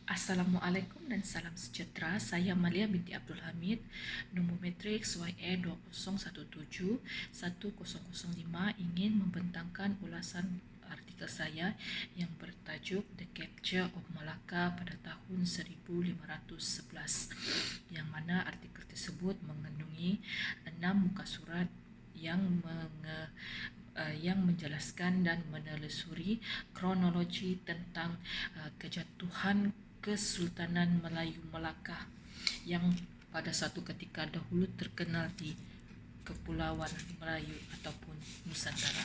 Assalamualaikum dan salam sejahtera. Saya Malia binti Abdul Hamid, nombor matriks YE20171005, ingin membentangkan ulasan artikel saya yang bertajuk The Capture of Malacca pada tahun 1511, yang mana artikel tersebut mengandungi 6 muka surat yang menjelaskan dan menelusuri kronologi tentang kejatuhan Kesultanan Melayu Melaka yang pada satu ketika dahulu terkenal di Kepulauan Melayu ataupun Nusantara.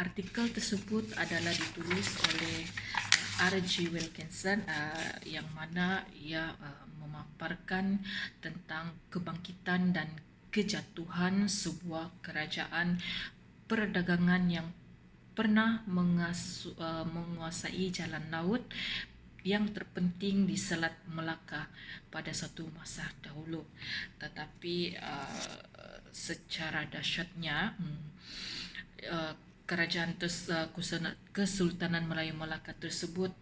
Artikel tersebut adalah ditulis oleh R.G. Wilkinson, yang mana ia memaparkan tentang kebangkitan dan kejatuhan sebuah kerajaan perdagangan yang pernah menguasai jalan laut yang terpenting di Selat Melaka pada satu masa dahulu. Tetapi secara dahsyatnya kerajaan Kesultanan Melayu Melaka tersebut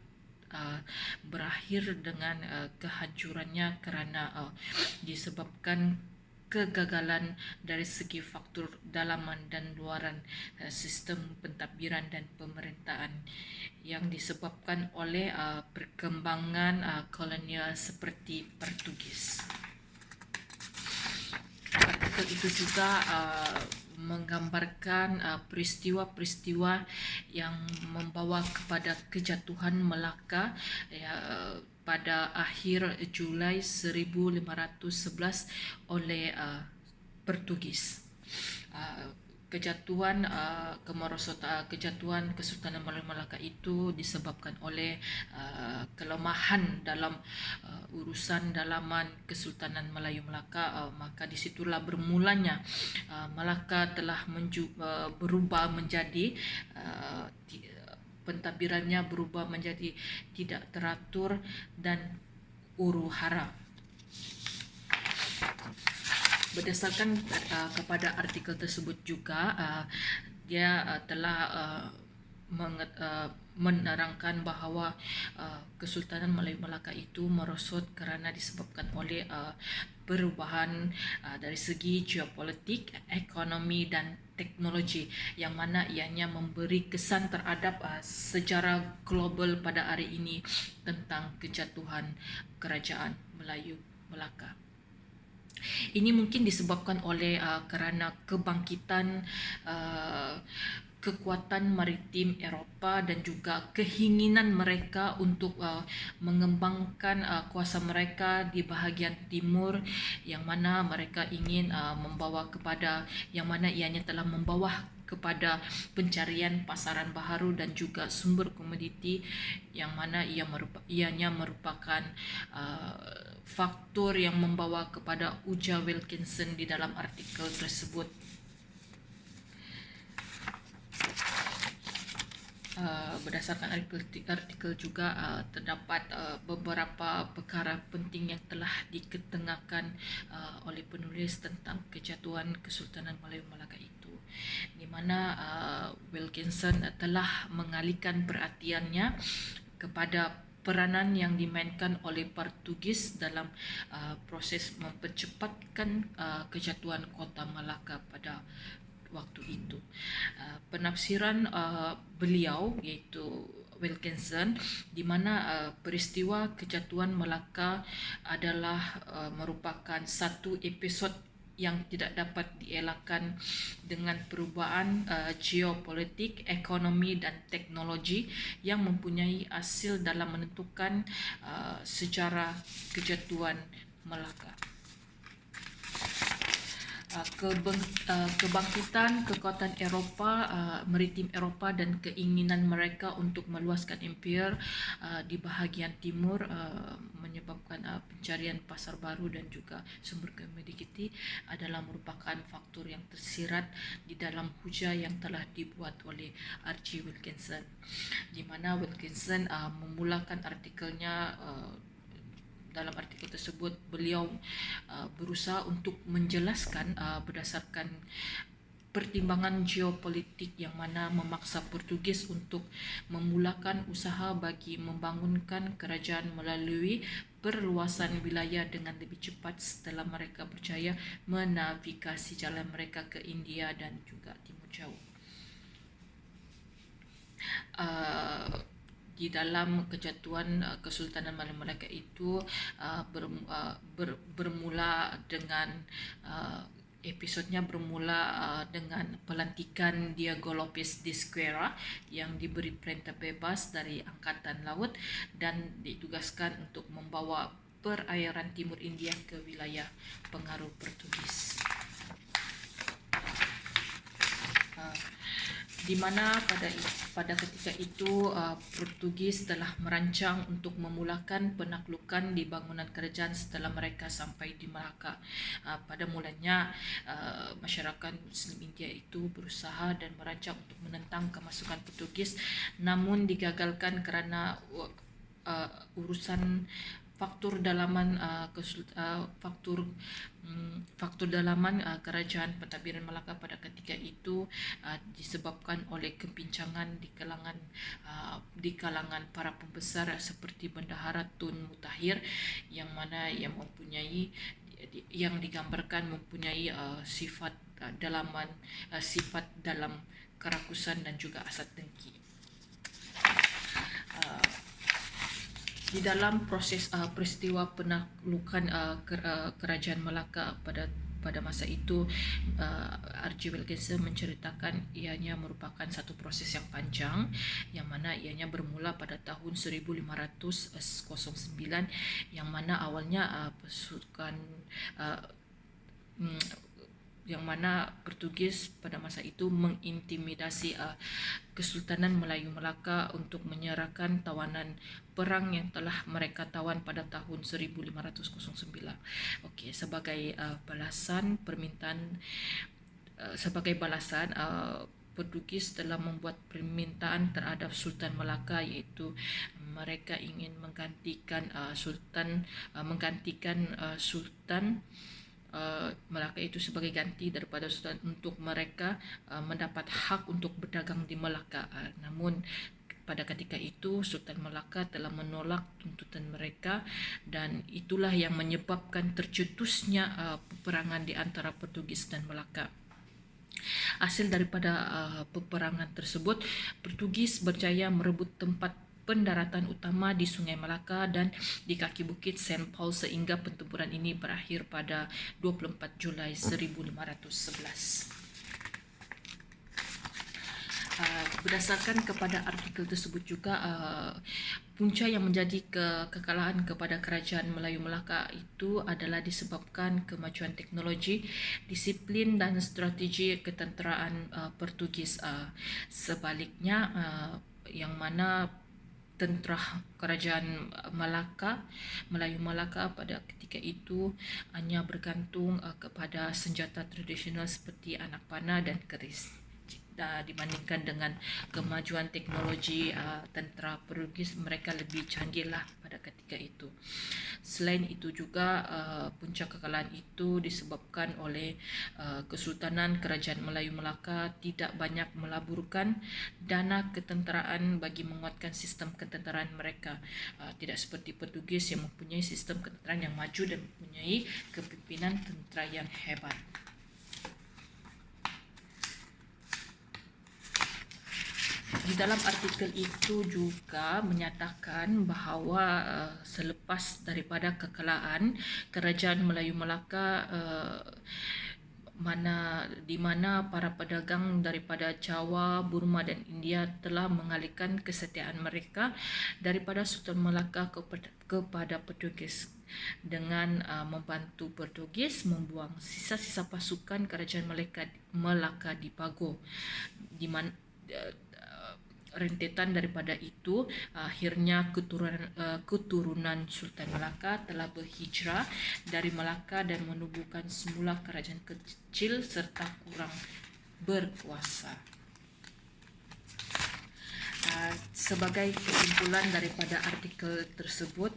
berakhir dengan kehancurannya kerana disebabkan kegagalan dari segi faktor dalaman dan luaran sistem pentadbiran dan pemerintahan yang disebabkan oleh perkembangan kolonial seperti Portugis. Artikel itu juga menggambarkan peristiwa-peristiwa yang membawa kepada kejatuhan Melaka pada akhir Julai 1511 oleh Portugis. Kejatuhan Kesultanan Melayu Melaka itu disebabkan oleh kelemahan dalam urusan dalaman Kesultanan Melayu Melaka. Maka disitulah bermulanya Melaka telah berubah menjadi pentadbirannya berubah menjadi tidak teratur dan huru-hara. Berdasarkan kepada artikel tersebut juga, dia telah menerangkan bahawa Kesultanan Melayu Melaka itu merosot kerana disebabkan oleh perubahan dari segi geopolitik, ekonomi dan teknologi, yang mana ianya memberi kesan terhadap sejarah global pada hari ini tentang kejatuhan Kerajaan Melayu Melaka. Ini mungkin disebabkan oleh kerana kebangkitan kekuatan maritim Eropah dan juga keinginan mereka untuk mengembangkan kuasa mereka di bahagian timur, yang mana mereka ingin membawa kepada yang mana ianya telah membawa kepada pencarian pasaran baharu dan juga sumber komoditi, yang mana ianya merupakan faktor yang membawa kepada ujar Wilkinson di dalam artikel tersebut. Berdasarkan artikel juga terdapat beberapa perkara penting yang telah diketengahkan oleh penulis tentang kejatuhan Kesultanan Melayu Melaka itu, di mana Wilkinson telah mengalihkan perhatiannya kepada peranan yang dimainkan oleh Portugis dalam proses mempercepatkan kejatuhan kota Melaka pada waktu itu. Penafsiran beliau, iaitu Wilkinson, di mana peristiwa kejatuhan Melaka adalah merupakan satu episod yang tidak dapat dielakkan dengan perubahan geopolitik, ekonomi dan teknologi yang mempunyai hasil dalam menentukan sejarah kejatuhan Melaka. Kebangkitan kekuatan Eropah, maritim Eropah dan keinginan mereka untuk meluaskan empire di bahagian timur menyebabkan pencarian pasar baru dan juga sumber komoditi adalah merupakan faktor yang tersirat di dalam hujah yang telah dibuat oleh R.G. Wilkinson, di mana Wilkinson memulakan artikelnya. Dalam artikel tersebut beliau berusaha untuk menjelaskan berdasarkan pertimbangan geopolitik yang mana memaksa Portugis untuk memulakan usaha bagi membangunkan kerajaan melalui perluasan wilayah dengan lebih cepat setelah mereka berjaya menavigasi jalan mereka ke India dan juga Timur Jauh. Di dalam kejatuhan Kesultanan Melayu Melaka itu bermula dengan episodnya bermula dengan pelantikan Diego Lopes de Esquerra yang diberi perintah bebas dari Angkatan Laut dan ditugaskan untuk membawa perairan timur India ke wilayah pengaruh Portugis. Di mana pada ketika itu Portugis telah merancang untuk memulakan penaklukan di bangunan kerajaan setelah mereka sampai di Melaka. Pada mulanya masyarakat Muslim India itu berusaha dan merancang untuk menentang kemasukan Portugis, namun digagalkan kerana urusan faktur dalaman kerajaan pentadbiran Melaka pada ketika itu disebabkan oleh kebincangan di kalangan para pembesar seperti Bendahara Tun Mutahir yang mana yang digambarkan mempunyai sifat dalam kerakusan dan juga hasad dengki. Di dalam proses peristiwa penaklukan kerajaan Melaka pada masa itu, R.J. Wilkinson menceritakan ianya merupakan satu proses yang panjang yang mana ianya bermula pada tahun 1509 yang mana awalnya pasukan yang mana Portugis pada masa itu mengintimidasi Kesultanan Melayu Melaka untuk menyerahkan tawanan perang yang telah mereka tawan pada tahun 1509. Okey, sebagai balasan Portugis telah membuat permintaan terhadap Sultan Melaka, iaitu mereka ingin menggantikan Sultan Melaka itu sebagai ganti daripada Sultan untuk mereka mendapat hak untuk berdagang di Melaka. Namun pada ketika itu Sultan Melaka telah menolak tuntutan mereka dan itulah yang menyebabkan tercetusnya peperangan di antara Portugis dan Melaka. Hasil daripada peperangan tersebut, Portugis berjaya merebut tempat pendaratan utama di Sungai Melaka dan di kaki bukit St. Paul sehingga pertempuran ini berakhir pada 24 Julai 1511. Berdasarkan kepada artikel tersebut juga, punca yang menjadi kekalahan kepada kerajaan Melayu Melaka itu adalah disebabkan kemajuan teknologi, disiplin dan strategi ketenteraan Portugis. Sebaliknya, yang mana tentera kerajaan Melayu Melaka pada ketika itu hanya bergantung kepada senjata tradisional seperti anak panah dan keris. Dibandingkan dengan kemajuan teknologi tentera Portugis, mereka lebih canggih lah pada ketika itu. Selain itu juga punca kekalahan itu disebabkan oleh Kesultanan Kerajaan Melayu Melaka tidak banyak melaburkan dana ketenteraan bagi menguatkan sistem ketenteraan mereka. Tidak seperti Portugis yang mempunyai sistem ketenteraan yang maju dan mempunyai kepimpinan tentera yang hebat. Di dalam artikel itu juga menyatakan bahawa selepas daripada kekalahan Kerajaan Melayu Melaka, di mana para pedagang daripada Jawa, Burma dan India telah mengalihkan kesetiaan mereka daripada Sultan Melaka kepada Portugis dengan membantu Portugis membuang sisa-sisa pasukan Kerajaan Melaka di Pago, di mana rentetan daripada itu akhirnya keturunan Sultan Melaka telah berhijrah dari Melaka dan menubuhkan semula kerajaan kecil serta kurang berkuasa. Sebagai kesimpulan daripada artikel tersebut,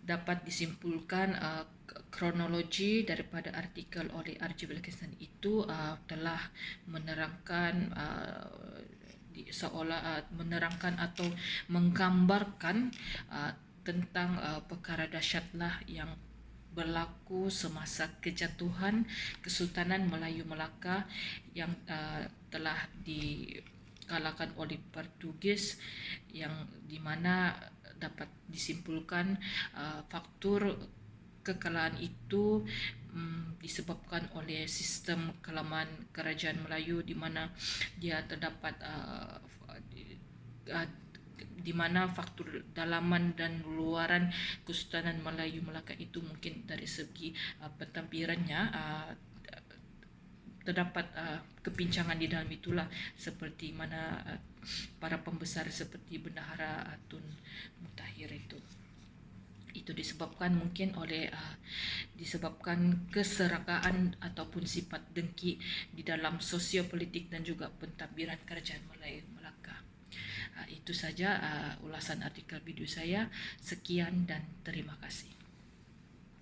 dapat disimpulkan kronologi daripada artikel oleh R.J. Wilkinson itu telah menerangkan menerangkan atau menggambarkan tentang perkara dahsyatlah yang berlaku semasa kejatuhan Kesultanan Melayu Melaka yang telah dikalahkan oleh Portugis, yang di mana dapat disimpulkan faktor kekalahan itu disebabkan oleh sistem kelaman kerajaan Melayu, di mana dia terdapat di mana faktor dalaman dan luaran Kesultanan Melayu Melaka itu mungkin dari segi pentadbirannya terdapat kepincangan di dalam itulah, seperti mana para pembesar seperti Bendahara Tun Mutahir itu disebabkan mungkin oleh disebabkan keserakaan ataupun sifat dengki di dalam sosiopolitik dan juga pentadbiran kerajaan Melayu Melaka. Itu saja ulasan artikel video saya. Sekian dan terima kasih.